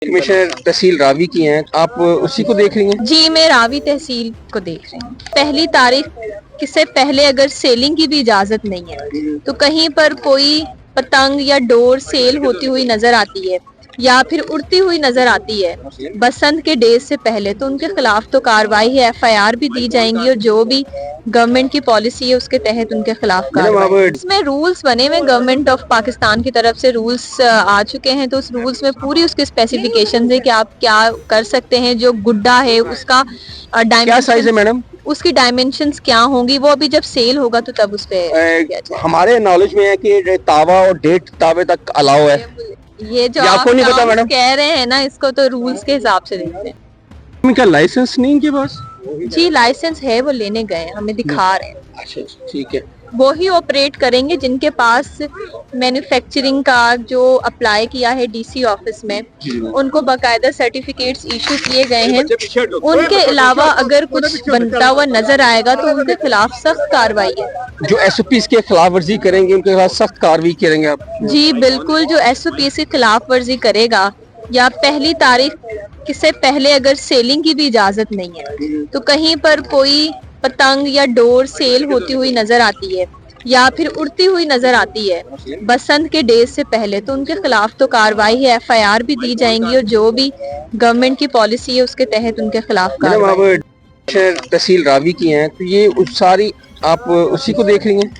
Commissioner तहसील रावी की हैं, आप उसी को देख रही हैं? जी, मैं रावी तहसील को देख रही हूँ। पहली तारीख से पहले अगर सेलिंग की भी इजाजत नहीं है तो कहीं पर कोई पतंग या डोर सेल होती हुई नजर आती है या फिर उड़ती हुई नजर आती है बसंत के डेज से पहले, तो उनके खिलाफ तो कार्रवाई है, FIR भी दी जाएंगी और जो भी गवर्नमेंट की पॉलिसी है उसके तहत उनके खिलाफ कार्रवाई। इसमें रूल्स बने हुए गवर्नमेंट ऑफ पाकिस्तान की तरफ से रूल्स आ चुके हैं, तो उस रूल्स में पूरी उसके स्पेसिफिकेशन है कि आप क्या कर सकते हैं। जो गुड्डा है उसका क्या साइज है मैडम? उसकी डायमेंशंस क्या होंगी वो अभी जब सेल होगा तो तब उस पे हमारे नॉलेज में है कि तावा और 1.5 तावे तक अलाउ है। ये जो आपको नहीं पता मैडम? कह रहे हैं ना, इसको तो रूल्स के हिसाब से देखते हैं। इनका लाइसेंस नहीं इनके पास? जी लाइसेंस है, वो लेने गए हैं, हमें दिखा रहे हैं। अच्छा ठीक है। वो ही ऑपरेट करेंगे जिनके पास मैन्युफैक्चरिंग का जो अप्लाई किया है DC ऑफिस में, उनको बाकायदा सर्टिफिकेट्स इशू किए गए हैं। उनके अलावा अगर कुछ बनता हुआ नजर आएगा तो उनके खिलाफ सख्त कार्रवाई है। जो SOPs के खिलाफ वर्जी करेंगे उनके खिलाफ सख्त कार्रवाई करेंगे आप? जी बिल्कुल, जो SOPs की खिलाफ वर्जी करेगा या पहली तारीख से पहले अगर सेलिंग की भी इजाजत नहीं है तो कहीं पर कोई पतंग या डोर सेल होती हुई नजर आती है या फिर उड़ती हुई नजर आती है बसंत के डेज से पहले, तो उनके खिलाफ तो कार्रवाई है, FIR भी दी जाएंगी और जो भी गवर्नमेंट की पॉलिसी है उसके तहत उनके खिलाफ कार्रवाई। तहसील रावी की हैं, तो ये सारी आप उसी को देख रही हैं?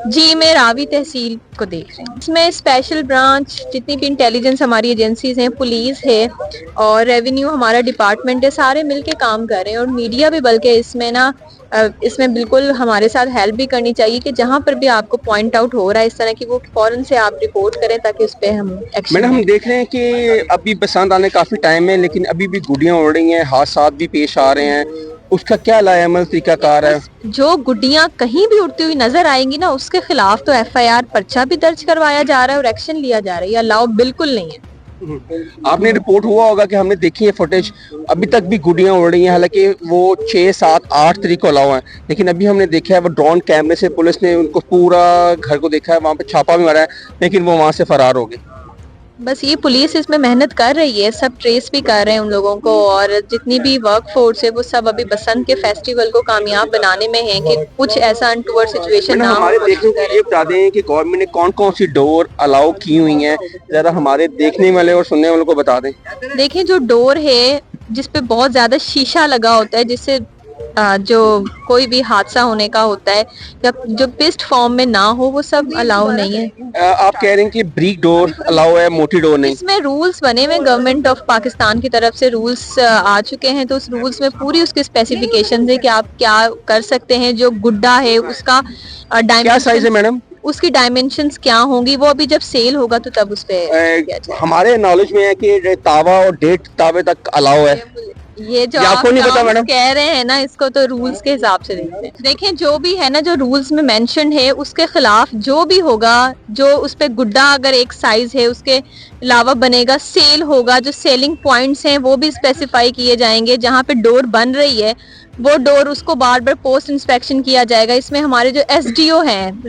जी, मैं रावी तहसील को देख रही हूँ। इसमें स्पेशल ब्रांच जितनी भी इंटेलिजेंस हमारी एजेंसीज हैं, पुलिस है और रेवेन्यू हमारा डिपार्टमेंट है, सारे मिलके काम कर रहे हैं और मीडिया भी बल्कि इसमें बिल्कुल हमारे साथ हेल्प भी करनी चाहिए कि जहाँ पर भी आपको पॉइंट आउट हो रहा है इस तरह की, वो फौरन से आप रिपोर्ट करें ताकि उस पर हम एक्शन। मैडम हम देख रहे हैं कि अभी बसंत आने काफी टाइम है लेकिन अभी भी गुड्डियां उड़ रही हैं, हादसा भी पेश आ रहे हैं, उसका क्या लाएमल तरीकाकार है? जो गुड्डियां कहीं भी उड़ती हुई नजर आएंगी ना, उसके खिलाफ तो FIR पर्चा भी दर्ज करवाया जा रहा है और एक्शन लिया जा रहा है। ये अलाउ बिल्कुल नहीं है। आपने रिपोर्ट हुआ होगा कि हमने देखी है फुटेज, अभी तक भी गुड्डियां उड़ रही हैं, हालांकि वो 6, 7, 8 तारीख को अलाउ है, लेकिन अभी हमने देखा है वो ड्रोन कैमरे से पुलिस ने उनको पूरा घर को देखा है, वहां पे छापा भी मारा है, लेकिन वो वहां से फरार हो गए। बस ये पुलिस इसमें मेहनत कर रही है, सब ट्रेस भी कर रहे हैं उन लोगों को और जितनी भी वर्क फोर्स है वो सब अभी बसंत के फेस्टिवल को कामयाब बनाने में है कि कुछ ऐसा अनटूवर्ड सिचुएशन ना हो। हमारे देखने को ये बता दें कि गवर्नमेंट ने कौन कौन सी डोर अलाउ की हुई हैं, जरा हमारे देखने वाले और सुनने वालों को बता दें। देखिए, जो डोर है जिसपे बहुत ज्यादा शीशा लगा होता है, जिससे जो कोई भी हादसा होने का होता है या जो पिस्ट फॉर्म में ना हो, वो सब अलाउ नहीं है। आप कह रहे हैं कि ब्रिक डोर अलाउ है, मोटी डोर नहीं? इसमें रूल्स बने हुए गवर्नमेंट ऑफ पाकिस्तान की तरफ से रूल्स आ चुके हैं, तो उस रूल्स में पूरी उसकी स्पेसिफिकेशन है कि आप क्या कर सकते हैं। जो गुड्डा है उसका क्या साइज है मैडम? उसकी डायमेंशंस क्या होंगी वो अभी जब सेल होगा तो तब उस पे हमारे नॉलेज में है कि तावा और 1.5 तावे तक अलाउ है। ये जो आपको नहीं पता मैडम? कह रहे हैं ना, इसको तो रूल्स के हिसाब से देखते हैं। देखें, जो भी है ना, जो रूल्स में मेंशन है उसके खिलाफ जो भी होगा, जो उस पे गुड्डा अगर एक साइज है उसके अलावा बनेगा, सेल होगा, जो सेलिंग पॉइंट्स हैं वो भी स्पेसिफाई किए जाएंगे। जहाँ पे डोर बन रही है वो डोर उसको बार बार पोस्ट इंस्पेक्शन किया जाएगा। इसमें हमारे जो SDO हैं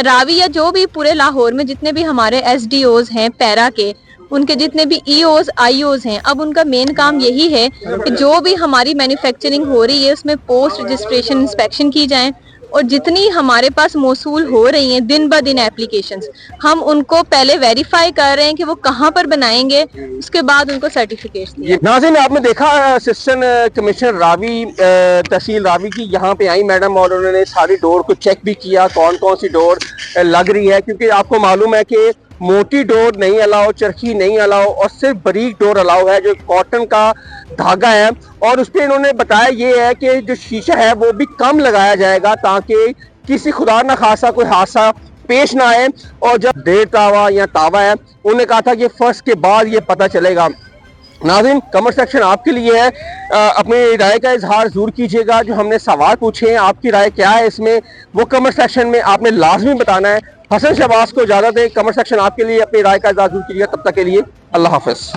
रावी या जो भी पूरे लाहौर में जितने भी हमारे SDOs हैं पैरा के, उनके जितने भी EOs IOs हैं, अब उनका मेन काम यही है कि जो भी हमारी मैन्युफैक्चरिंग हो रही है उसमें पोस्ट रजिस्ट्रेशन इंस्पेक्शन की जाए और जितनी हमारे पास मौसूल हो रही हैं दिन ब दिन एप्लीकेशंस, हम उनको पहले वेरीफाई कर रहे हैं कि वो कहाँ पर बनाएंगे, उसके बाद उनको सर्टिफिकेट्स दिए। नाज़रीन, आपने देखा असिस्टेंट कमिश्नर रावी तहसील रावी की यहाँ पे आई मैडम और उन्होंने सारी डोर को चेक भी किया कौन कौन सी डोर लग रही है, क्योंकि आपको मालूम है कि मोटी डोर नहीं अलाउ, चरखी नहीं अलाउ और सिर्फ बारीक डोर अलाउ है जो कॉटन का धागा है। और उस पर इन्होंने बताया ये है कि जो शीशा है वो भी कम लगाया जाएगा ताकि किसी खुदा न खासा कोई हादसा पेश ना आए। और जब 1.5 तावा या तावा है, उन्होंने कहा था कि फर्स्ट के बाद ये पता चलेगा। नाज़रीन, कमेंट सेक्शन आपके लिए है, अपनी राय का इजहार जरूर कीजिएगा। जो हमने सवाल पूछे हैं आपकी राय क्या है इसमें, वो कमेंट सेक्शन में आपने लाजमी बताना है। हसन शहबाज को इजाज़त दें, कमेंट सेक्शन आपके लिए, अपनी राय का इजहार जरूर कीजिएगा। तब तक के लिए अल्लाह हाफ़िज़।